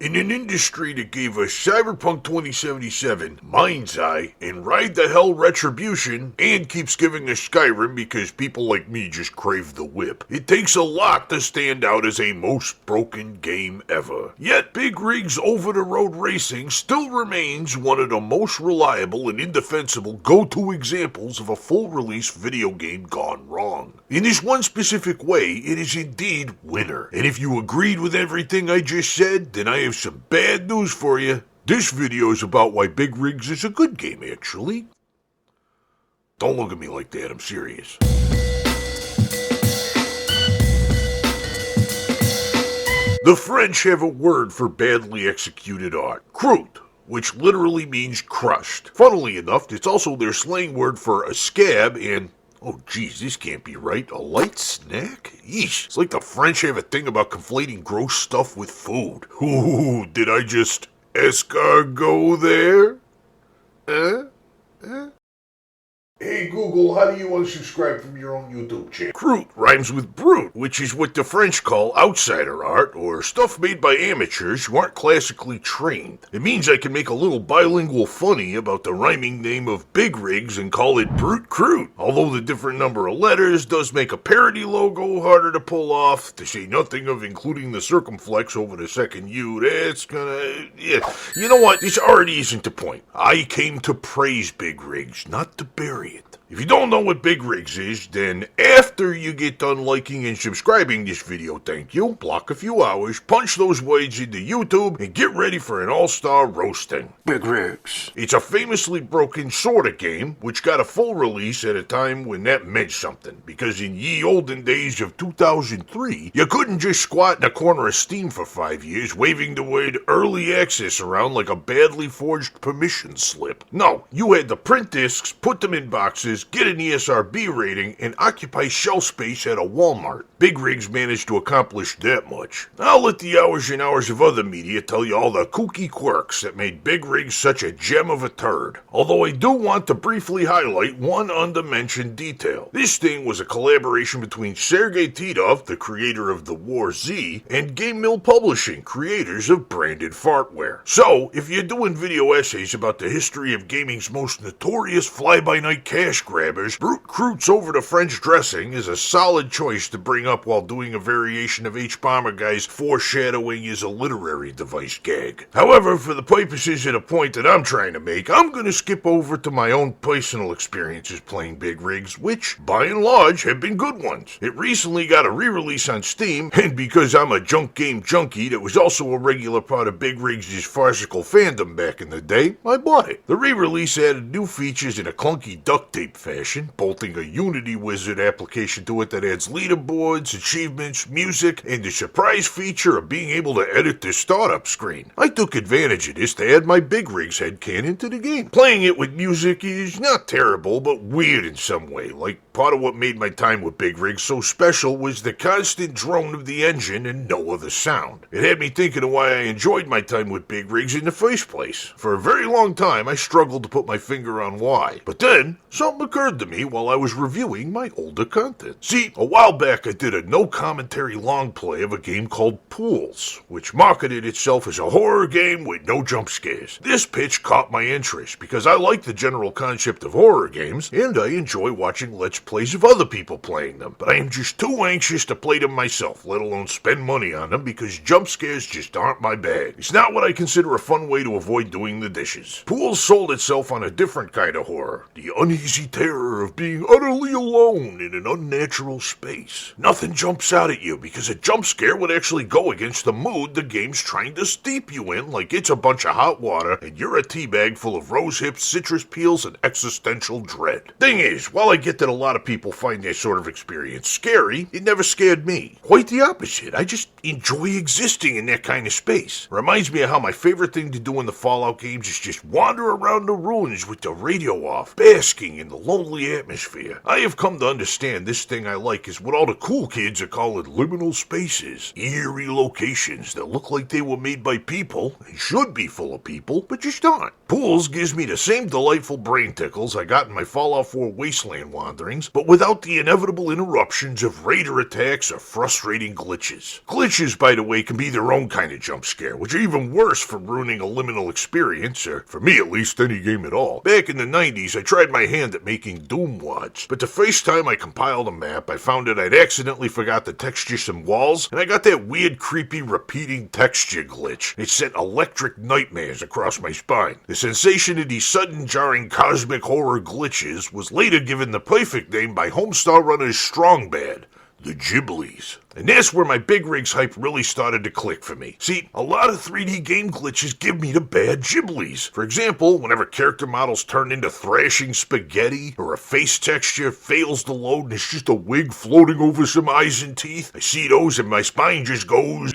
In an industry that gave us Cyberpunk 2077, Mind's Eye, and Ride the Hell Retribution, and keeps giving us Skyrim because people like me just crave the whip, it takes a lot to stand out as a most broken game ever. Yet Big Rig's over-the-road racing still remains one of the most reliable and indefensible go-to examples of a full-release video game gone wrong. In this one specific way, it is indeed winner. And if you agreed with everything I just said, then I have some bad news for you. This video is about why Big Rigs is a good game, actually. Don't look at me like that, I'm serious. The French have a word for badly executed art, croûte, which literally means crushed. Funnily enough, it's also their slang word for a scab and, oh geez, this can't be right, a light snack? Yeesh, it's like the French have a thing about conflating gross stuff with food. Ooh, did I just escargot there? Hey Google, how do you unsubscribe from your own YouTube channel? Croûte rhymes with brute, which is what the French call outsider art, or stuff made by amateurs who aren't classically trained. It means I can make a little bilingual funny about the rhyming name of Big Rigs and call it Brute Croûte. Although the different number of letters does make a parody logo harder to pull off, to say nothing of including the circumflex over the second U, that's gonna... yeah. You know what? This already isn't the point. I came to praise Big Rigs, not to bury it. If you don't know what Big Rigs is, then after you get done liking and subscribing this video, thank you, block a few hours, punch those words into YouTube, and get ready for an all-star roasting. Big Rigs. It's a famously broken sorta game, which got a full release at a time when that meant something, because in ye olden days of 2003, you couldn't just squat in a corner of Steam for 5 years, waving the word early access around like a badly forged permission slip. No, you had to print discs, put them in boxes, get an ESRB rating, and occupy shelf space at a Walmart. Big Rigs managed to accomplish that much. I'll let the hours and hours of other media tell you all the kooky quirks that made Big Rigs such a gem of a turd. Although I do want to briefly highlight one undermentioned detail. This thing was a collaboration between Sergei Titov, the creator of The War Z, and Game Mill Publishing, creators of branded fartware. So, if you're doing video essays about the history of gaming's most notorious fly-by-night cash grabbers, Brute Croûte's over the French dressing is a solid choice to bring up while doing a variation of H-Bomber Guy's foreshadowing is a literary device gag. However, for the purposes of the point that I'm trying to make, I'm gonna skip over to my own personal experiences playing Big Rigs, which, by and large, have been good ones. It recently got a re-release on Steam, and because I'm a junk game junkie that was also a regular part of Big Rigs' farcical fandom back in the day, I bought it. The re-release added new features in a clunky duct tape fashion, bolting a Unity Wizard application to it that adds leaderboards, achievements, music, and the surprise feature of being able to edit the startup screen. I took advantage of this to add my Big Rigs headcanon to the game. Playing it with music is not terrible, but weird in some way. Like, part of what made my time with Big Rigs so special was the constant drone of the engine and no other sound. It had me thinking of why I enjoyed my time with Big Rigs in the first place. For a very long time, I struggled to put my finger on why. But then, something occurred to me while I was reviewing my older content. See, a while back I did a no-commentary long play of a game called Pools, which marketed itself as a horror game with no jump scares. This pitch caught my interest because I like the general concept of horror games, and I enjoy watching Let's Plays of other people playing them, but I am just too anxious to play them myself, let alone spend money on them, because jump scares just aren't my bag. It's not what I consider a fun way to avoid doing the dishes. Pools sold itself on a different kind of horror, the uneasy terror of being utterly alone in an unnatural space. Nothing jumps out at you because a jump scare would actually go against the mood the game's trying to steep you in, like it's a bunch of hot water and you're a teabag full of rose hips, citrus peels, and existential dread. Thing is, while I get that a lot of people find that sort of experience scary, it never scared me. Quite the opposite. I just enjoy existing in that kind of space. Reminds me of how my favorite thing to do in the Fallout games is just wander around the ruins with the radio off, basking in the lonely atmosphere. I have come to understand this thing I like is what all the cool kids are calling liminal spaces. Eerie locations that look like they were made by people, and should be full of people, but just aren't. Pools gives me the same delightful brain tickles I got in my Fallout 4 Wasteland wanderings, times, but without the inevitable interruptions of raider attacks or frustrating glitches. Glitches, by the way, can be their own kind of jump scare, which are even worse for ruining a liminal experience, or for me at least, any game at all. Back in the 90s, I tried my hand at making Doom wads, but the first time I compiled a map, I found that I'd accidentally forgot to texture some walls, and I got that weird, creepy, repeating texture glitch. It sent electric nightmares across my spine. The sensation of these sudden, jarring, cosmic horror glitches was later given the perfect name by Homestar Runner's Strong Bad, the Ghiblies. And that's where my big rigs hype really started to click for me. See, a lot of 3D game glitches give me the bad Ghiblies. For example, whenever character models turn into thrashing spaghetti, or a face texture fails to load and it's just a wig floating over some eyes and teeth, I see those and my spine just goes...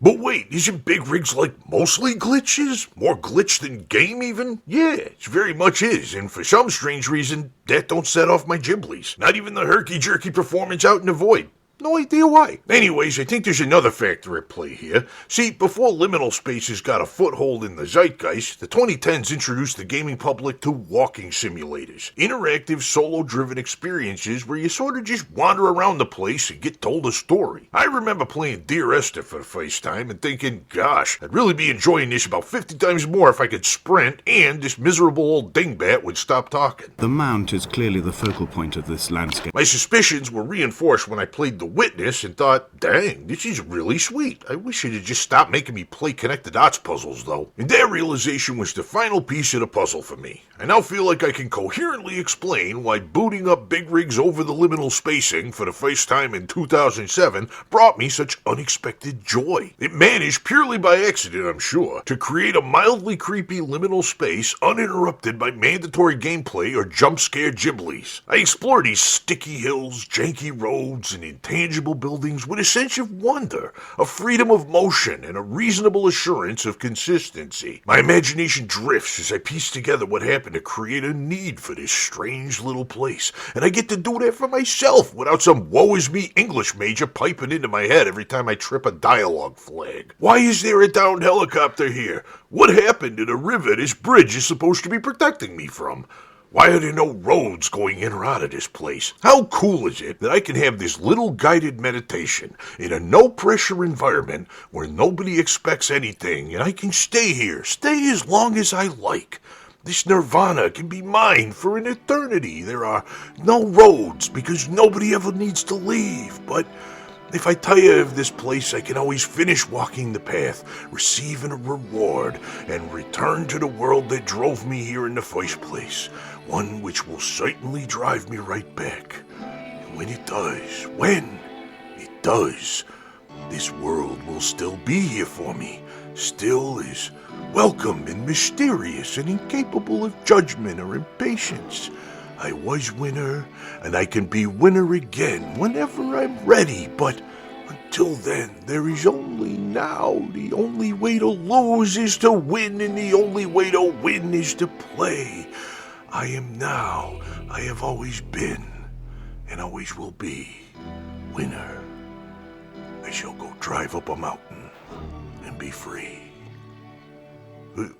But wait, isn't big rigs like mostly glitches? More glitch than game even? Yeah, it very much is, and for some strange reason, that don't set off my Ghiblies. Not even the herky-jerky performance out in the void. No idea why. Anyways, I think there's another factor at play here. See, before liminal spaces got a foothold in the zeitgeist, the 2010s introduced the gaming public to walking simulators. Interactive, solo-driven experiences where you sort of just wander around the place and get told a story. I remember playing Dear Esther for the first time and thinking, gosh, I'd really be enjoying this about 50 times more if I could sprint and this miserable old dingbat would stop talking. The mount is clearly the focal point of this landscape. My suspicions were reinforced when I played The Witness and thought, dang, this is really sweet. I wish it had just stopped making me play connect the dots puzzles, though. And that realization was the final piece of the puzzle for me. I now feel like I can coherently explain why booting up big rigs over the liminal spacing for the first time in 2007 brought me such unexpected joy. It managed, purely by accident I'm sure, to create a mildly creepy liminal space uninterrupted by mandatory gameplay or jump scare Ghiblies. I explore these sticky hills, janky roads, and intangible buildings with a sense of wonder, a freedom of motion, and a reasonable assurance of consistency. My imagination drifts as I piece together what happened to create a need for this strange little place, and I get to do that for myself without some woe-is-me English major piping into my head every time I trip a dialogue flag. Why is there a downed helicopter here? What happened to the river this bridge is supposed to be protecting me from? Why are there no roads going in or out of this place? How cool is it that I can have this little guided meditation in a no-pressure environment where nobody expects anything and I can stay here, stay as long as I like? This nirvana can be mine for an eternity. There are no roads because nobody ever needs to leave, but if I tire of this place, I can always finish walking the path, receiving a reward, and return to the world that drove me here in the first place, one which will certainly drive me right back. And when it does, this world will still be here for me, still is welcome and mysterious and incapable of judgment or impatience. I was winner, and I can be winner again whenever I'm ready, but until then, there is only now. The only way to lose is to win, and the only way to win is to play. I am now, I have always been, and always will be, winner. I shall go drive up a mountain and be free.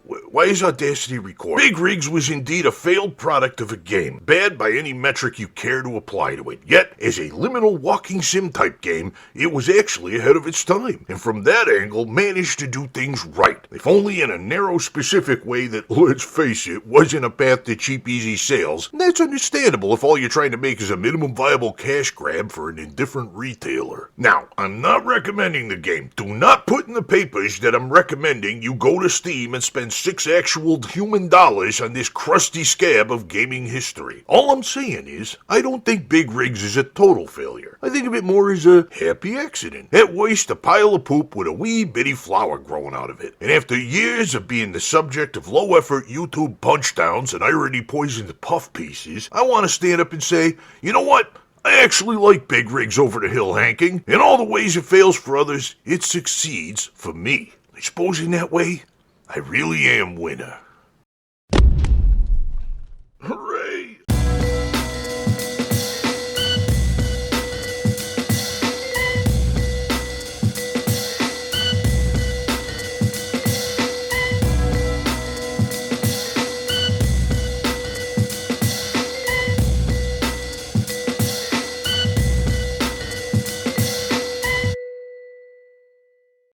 Why is Audacity recording? Big Rigs was indeed a failed product of a game, bad by any metric you care to apply to it. Yet, as a liminal walking sim type game, it was actually ahead of its time, and from that angle managed to do things right, if only in a narrow specific way that, let's face it, wasn't a path to cheap easy sales. And that's understandable if all you're trying to make is a minimum viable cash grab for an indifferent retailer. Now, I'm not recommending the game. Do not put in the papers that I'm recommending you go to Steam and spend 6 actual human dollars on this crusty scab of gaming history. All I'm saying is, I don't think Big Rigs is a total failure. I think of it more as a happy accident. At worst, a pile of poop with a wee bitty flower growing out of it. And after years of being the subject of low-effort YouTube punchdowns and irony-poisoned puff pieces, I want to stand up and say, you know what? I actually like Big Rigs over the hill hanking. In all the ways it fails for others, it succeeds for me. I suppose in that way, I really am winner.